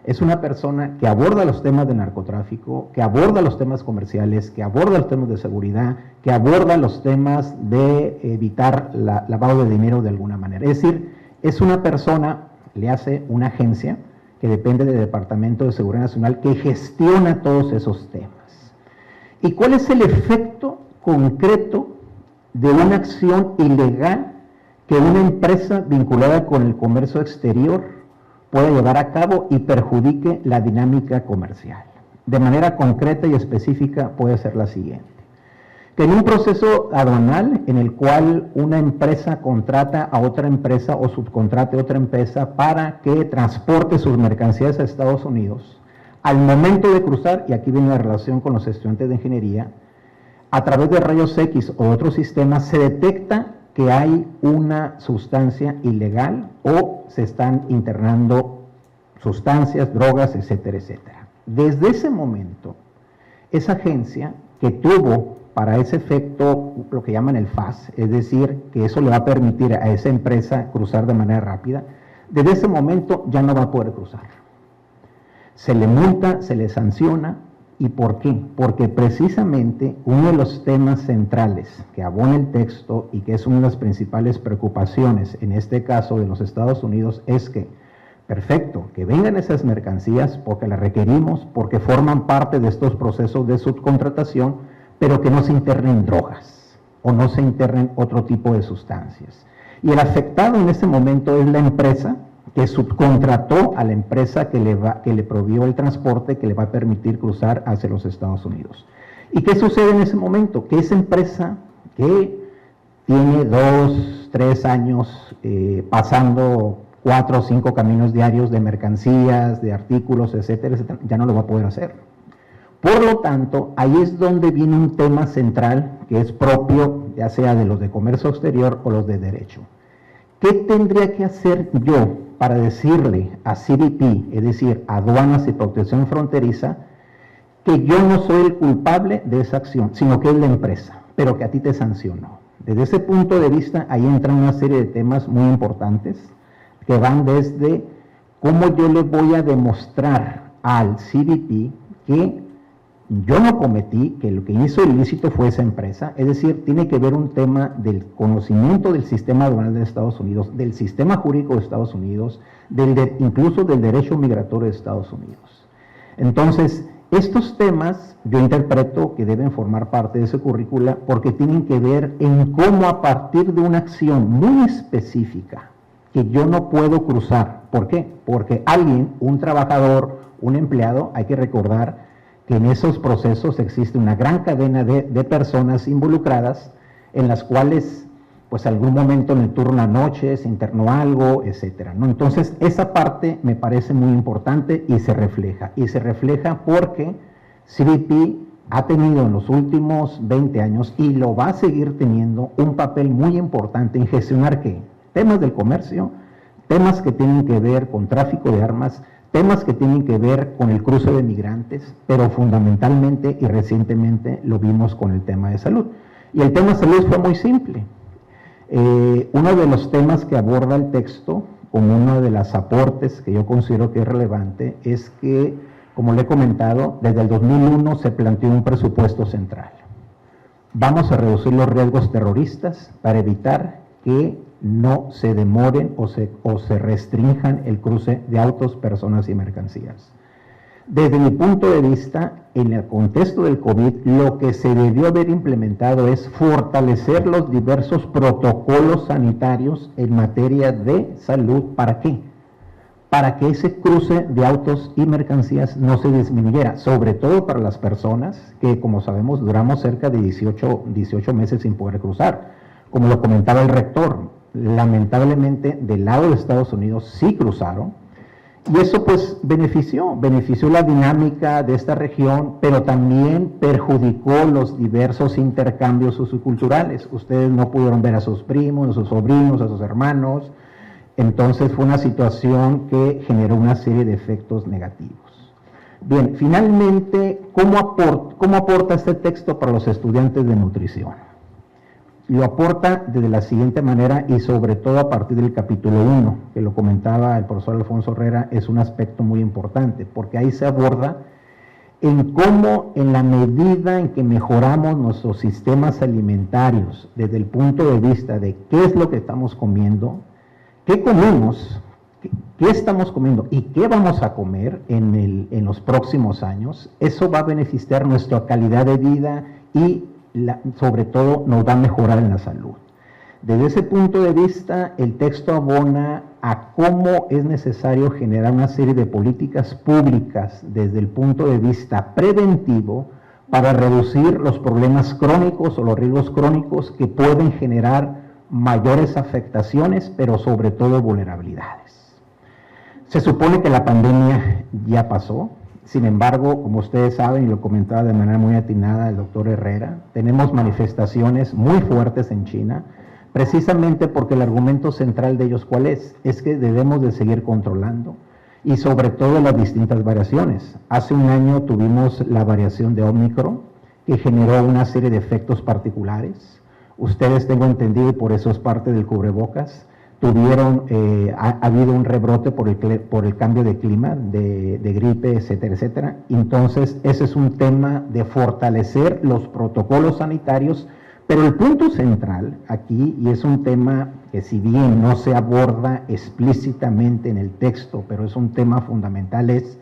es una persona que aborda los temas de narcotráfico, que aborda los temas comerciales, que aborda los temas de seguridad, que aborda los temas de evitar lavado de dinero de alguna manera. Es decir, es una persona, le hace una agencia que depende del Departamento de Seguridad Nacional que gestiona todos esos temas. ¿Y cuál es el efecto concreto de una acción ilegal que una empresa vinculada con el comercio exterior puede llevar a cabo y perjudique la dinámica comercial? De manera concreta y específica puede ser la siguiente. Que en un proceso aduanal en el cual una empresa contrata a otra empresa o subcontrate a otra empresa para que transporte sus mercancías a Estados Unidos, al momento de cruzar, y aquí viene la relación con los estudiantes de ingeniería, a través de rayos X o otros sistemas se detecta que hay una sustancia ilegal o se están internando sustancias, drogas, etcétera, etcétera. Desde ese momento, esa agencia que tuvo para ese efecto lo que llaman el FAS, es decir, que eso le va a permitir a esa empresa cruzar de manera rápida, desde ese momento ya no va a poder cruzar. Se le multa, se le sanciona. ¿Y por qué? Porque precisamente uno de los temas centrales que abona el texto y que es una de las principales preocupaciones en este caso de los Estados Unidos es que, perfecto, que vengan esas mercancías porque las requerimos, porque forman parte de estos procesos de subcontratación, pero que no se internen drogas o no se internen otro tipo de sustancias. Y el afectado en este momento es la empresa que subcontrató a la empresa que le proveyó el transporte que le va a permitir cruzar hacia los Estados Unidos. ¿Y qué sucede en ese momento? Que esa empresa que tiene 2, 3 años pasando 4 o 5 caminos diarios de mercancías, de artículos, etcétera, etcétera, ya no lo va a poder hacer. Por lo tanto, ahí es donde viene un tema central que es propio, ya sea de los de comercio exterior o los de derecho. ¿Qué tendría que hacer yo para decirle a CBP, es decir, Aduanas y Protección Fronteriza, que yo no soy el culpable de esa acción, sino que es la empresa, pero que a ti te sancionó? Desde ese punto de vista, ahí entran una serie de temas muy importantes que van desde cómo yo le voy a demostrar al CBP que yo no cometí, que lo que hizo ilícito fue esa empresa, es decir, tiene que ver un tema del conocimiento del sistema aduanal de Estados Unidos, del sistema jurídico de Estados Unidos, incluso del derecho migratorio de Estados Unidos. Entonces, estos temas yo interpreto que deben formar parte de ese currícula porque tienen que ver en cómo a partir de una acción muy específica que yo no puedo cruzar. ¿Por qué? Porque alguien, un trabajador, un empleado, hay que recordar que en esos procesos existe una gran cadena de personas involucradas en las cuales, pues algún momento en el turno a noche se internó algo, etcétera, ¿no? Entonces, esa parte me parece muy importante y se refleja porque CBP ha tenido en los últimos 20 años y lo va a seguir teniendo un papel muy importante en gestionar ¿qué? Temas del comercio, temas que tienen que ver con tráfico de armas, temas que tienen que ver con el cruce de migrantes, pero fundamentalmente y recientemente lo vimos con el tema de salud. Y el tema de salud fue muy simple. Uno de los temas que aborda el texto, como uno de los aportes que yo considero que es relevante, es que, como le he comentado, desde el 2001 se planteó un presupuesto central. Vamos a reducir los riesgos terroristas para evitar que no se demoren o se restrinjan el cruce de autos, personas y mercancías. Desde mi punto de vista, en el contexto del COVID, lo que se debió haber implementado es fortalecer los diversos protocolos sanitarios en materia de salud. ¿Para qué? Para que ese cruce de autos y mercancías no se disminuyera, sobre todo para las personas que, como sabemos, duramos cerca de 18 meses sin poder cruzar. Como lo comentaba el rector, lamentablemente del lado de Estados Unidos sí cruzaron, y eso pues benefició la dinámica de esta región, pero también perjudicó los diversos intercambios socioculturales. Ustedes no pudieron ver a sus primos, a sus sobrinos, a sus hermanos, entonces fue una situación que generó una serie de efectos negativos. Bien, finalmente, ¿cómo aporta este texto para los estudiantes de nutrición? Lo aporta de la siguiente manera y sobre todo a partir del capítulo 1, que lo comentaba el profesor Alfonso Herrera, es un aspecto muy importante, porque ahí se aborda en cómo, en la medida en que mejoramos nuestros sistemas alimentarios desde el punto de vista de qué es lo que estamos comiendo, qué comemos, qué estamos comiendo y qué vamos a comer en los próximos años, eso va a beneficiar nuestra calidad de vida y sobre todo nos va a mejorar en la salud. Desde ese punto de vista, el texto abona a cómo es necesario generar una serie de políticas públicas desde el punto de vista preventivo para reducir los problemas crónicos o los riesgos crónicos que pueden generar mayores afectaciones, pero sobre todo vulnerabilidades. Se supone que la pandemia ya pasó. Sin embargo, como ustedes saben, y lo comentaba de manera muy atinada el doctor Herrera, tenemos manifestaciones muy fuertes en China, precisamente porque el argumento central de ellos, ¿cuál es? Es que debemos de seguir controlando, y sobre todo las distintas variaciones. Hace un año tuvimos la variación de Omicron, que generó una serie de efectos particulares. Ustedes, tengo entendido, y por eso es parte del cubrebocas, ha habido un rebrote por el cambio de clima, de gripe, etcétera, etcétera. Entonces, ese es un tema de fortalecer los protocolos sanitarios, pero el punto central aquí, y es un tema que si bien no se aborda explícitamente en el texto, pero es un tema fundamental, es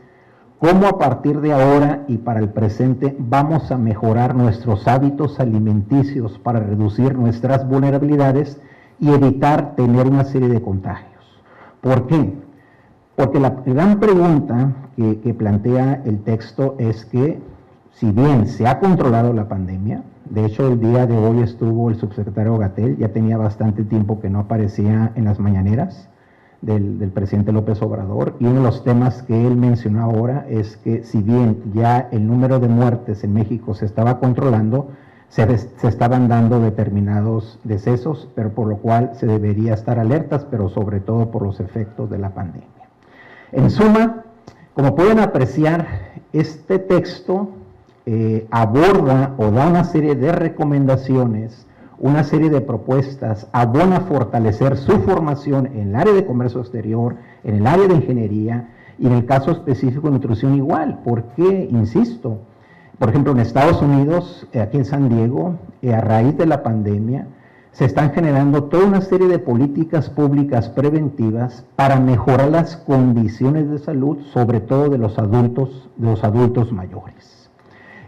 cómo a partir de ahora y para el presente vamos a mejorar nuestros hábitos alimenticios para reducir nuestras vulnerabilidades y evitar tener una serie de contagios. ¿Por qué? Porque la gran pregunta que plantea el texto es que, si bien se ha controlado la pandemia, de hecho el día de hoy estuvo el subsecretario Gatell, ya tenía bastante tiempo que no aparecía en las mañaneras del presidente López Obrador, y uno de los temas que él mencionó ahora es que si bien ya el número de muertes en México se estaba controlando, se estaban dando determinados decesos, pero por lo cual se debería estar alertas, pero sobre todo por los efectos de la pandemia. En suma, como pueden apreciar, este texto aborda o da una serie de recomendaciones, una serie de propuestas, abona a fortalecer su formación en el área de comercio exterior, en el área de ingeniería, y en el caso específico de nutrición igual. ¿Por qué? Insisto, Por ejemplo, en Estados Unidos, aquí en San Diego, a raíz de la pandemia, se están generando toda una serie de políticas públicas preventivas para mejorar las condiciones de salud, sobre todo de los adultos mayores.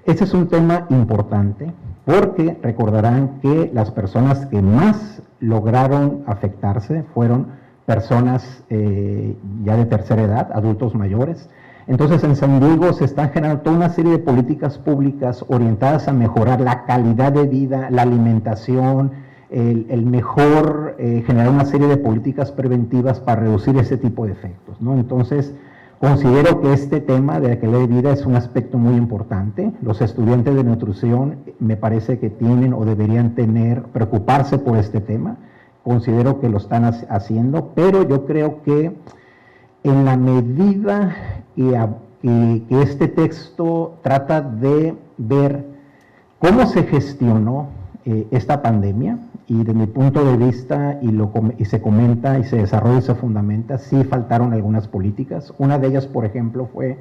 Este es un tema importante porque recordarán que las personas que más lograron afectarse fueron personas ya de tercera edad, adultos mayores. Entonces en San Diego se están generando toda una serie de políticas públicas orientadas a mejorar la calidad de vida, la alimentación, el mejor generar una serie de políticas preventivas para reducir ese tipo de efectos, ¿no? Entonces, considero que este tema de la calidad de vida es un aspecto muy importante. Los estudiantes de nutrición me parece que tienen o deberían preocuparse por este tema. Considero que lo están haciendo, pero yo creo que en la medida que este texto trata de ver cómo se gestionó esta pandemia, y desde mi punto de vista, y se comenta, y se desarrolla y se fundamenta, sí faltaron algunas políticas. Una de ellas, por ejemplo, fue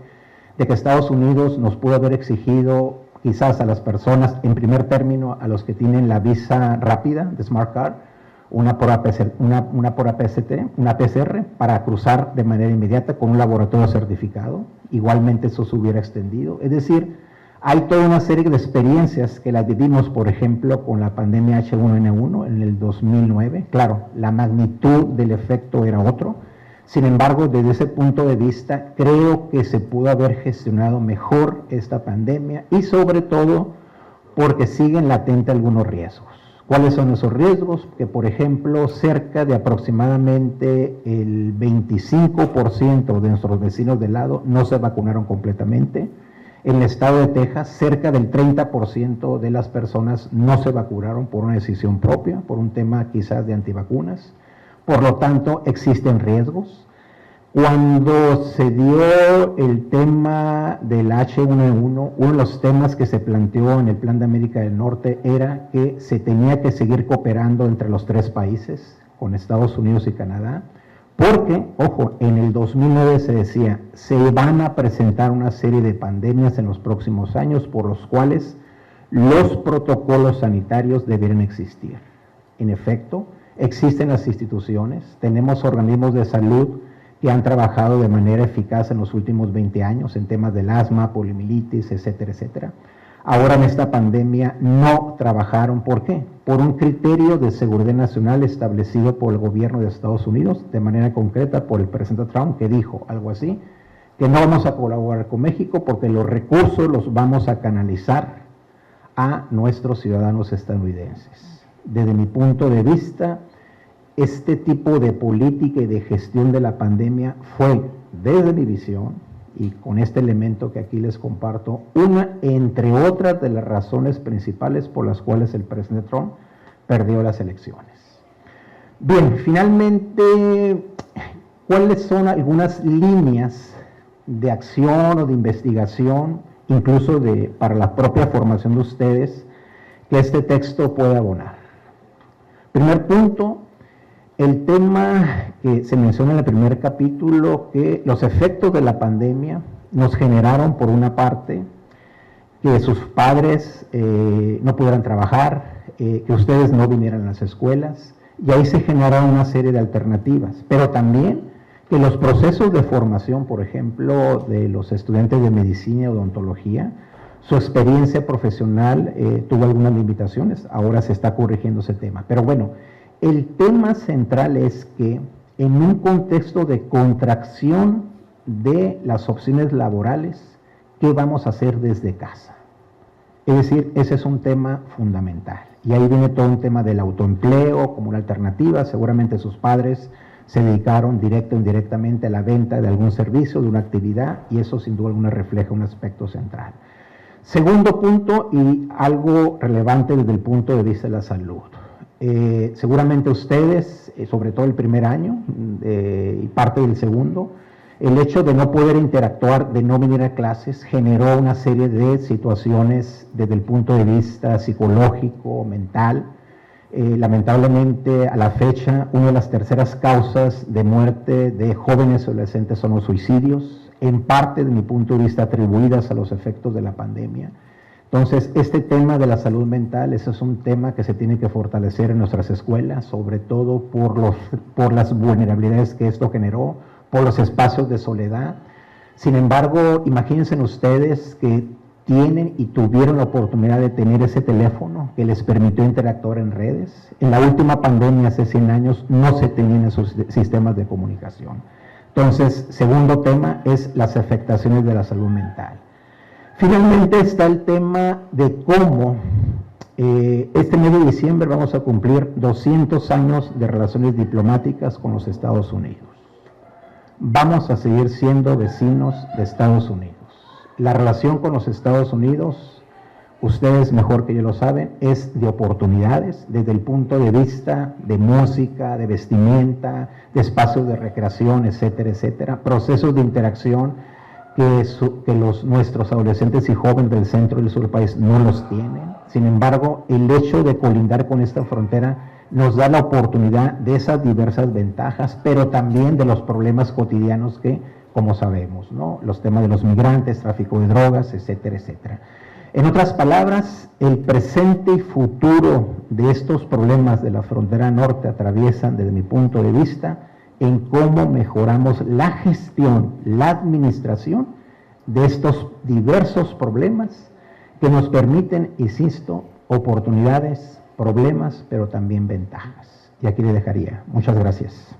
de que Estados Unidos nos pudo haber exigido, quizás a las personas, en primer término, a los que tienen la visa rápida, de Smart Card, una por PCR, para cruzar de manera inmediata con un laboratorio certificado. Igualmente eso se hubiera extendido. Es decir, hay toda una serie de experiencias que las vivimos, por ejemplo, con la pandemia H1N1 en el 2009. Claro, la magnitud del efecto era otro. Sin embargo, desde ese punto de vista, creo que se pudo haber gestionado mejor esta pandemia y sobre todo porque siguen latentes algunos riesgos. ¿Cuáles son esos riesgos? Que, por ejemplo, cerca de aproximadamente el 25% de nuestros vecinos de lado no se vacunaron completamente. En el estado de Texas, cerca del 30% de las personas no se vacunaron por una decisión propia, por un tema quizás de antivacunas. Por lo tanto, existen riesgos. Cuando se dio el tema del H1N1, uno de los temas que se planteó en el Plan de América del Norte era que se tenía que seguir cooperando entre los tres países, con Estados Unidos y Canadá, porque, ojo, en el 2009 se decía, se van a presentar una serie de pandemias en los próximos años por los cuales los protocolos sanitarios deberían existir. En efecto, existen las instituciones, tenemos organismos de salud que han trabajado de manera eficaz en los últimos 20 años en temas del asma, poliomielitis, etcétera, etcétera. Ahora en esta pandemia no trabajaron. ¿Por qué? Por un criterio de seguridad nacional establecido por el gobierno de Estados Unidos, de manera concreta por el presidente Trump, que dijo algo así, que no vamos a colaborar con México porque los recursos los vamos a canalizar a nuestros ciudadanos estadounidenses. Desde mi punto de vista, este tipo de política y de gestión de la pandemia fue, desde mi visión, y con este elemento que aquí les comparto, una entre otras de las razones principales por las cuales el presidente Trump perdió las elecciones. Bien, finalmente, ¿cuáles son algunas líneas de acción o de investigación, incluso para la propia formación de ustedes, que este texto puede abonar? Primer punto, el tema que se menciona en el primer capítulo, que los efectos de la pandemia nos generaron, por una parte, que sus padres no pudieran trabajar, que ustedes no vinieran a las escuelas, y ahí se generaron una serie de alternativas, pero también que los procesos de formación, por ejemplo, de los estudiantes de medicina y odontología, su experiencia profesional tuvo algunas limitaciones. Ahora se está corrigiendo ese tema, pero bueno, el tema central es que en un contexto de contracción de las opciones laborales, ¿qué vamos a hacer desde casa? Es decir, ese es un tema fundamental. Y ahí viene todo un tema del autoempleo como una alternativa. Seguramente sus padres se dedicaron directo o indirectamente a la venta de algún servicio, de una actividad, y eso sin duda alguna refleja un aspecto central. Segundo punto, y algo relevante desde el punto de vista de la salud. Seguramente ustedes, sobre todo el primer año y parte del segundo, el hecho de no poder interactuar, de no venir a clases, generó una serie de situaciones desde el punto de vista psicológico, mental. Lamentablemente, a la fecha, una de las terceras causas de muerte de jóvenes y adolescentes son los suicidios, en parte, de mi punto de vista, atribuidas a los efectos de la pandemia. Entonces, este tema de la salud mental, ese es un tema que se tiene que fortalecer en nuestras escuelas, sobre todo por las vulnerabilidades que esto generó, por los espacios de soledad. Sin embargo, imagínense ustedes que tienen y tuvieron la oportunidad de tener ese teléfono que les permitió interactuar en redes. En la última pandemia, hace 100 años, no se tenían esos sistemas de comunicación. Entonces, segundo tema es las afectaciones de la salud mental. Finalmente está el tema de cómo este mes de diciembre vamos a cumplir 200 años de relaciones diplomáticas con los Estados Unidos. Vamos a seguir siendo vecinos de Estados Unidos. La relación con los Estados Unidos, ustedes mejor que yo lo saben, es de oportunidades desde el punto de vista de música, de vestimenta, de espacios de recreación, etcétera, etcétera, procesos de interacción que nuestros adolescentes y jóvenes del centro y del sur del país no los tienen. Sin embargo, el hecho de colindar con esta frontera nos da la oportunidad de esas diversas ventajas, pero también de los problemas cotidianos que, como sabemos, ¿no? Los temas de los migrantes, tráfico de drogas, etcétera, etcétera. En otras palabras, el presente y futuro de estos problemas de la frontera norte atraviesan, desde mi punto de vista, en cómo mejoramos la gestión, la administración de estos diversos problemas que nos permiten, insisto, oportunidades, problemas, pero también ventajas. Y aquí le dejaría. Muchas gracias.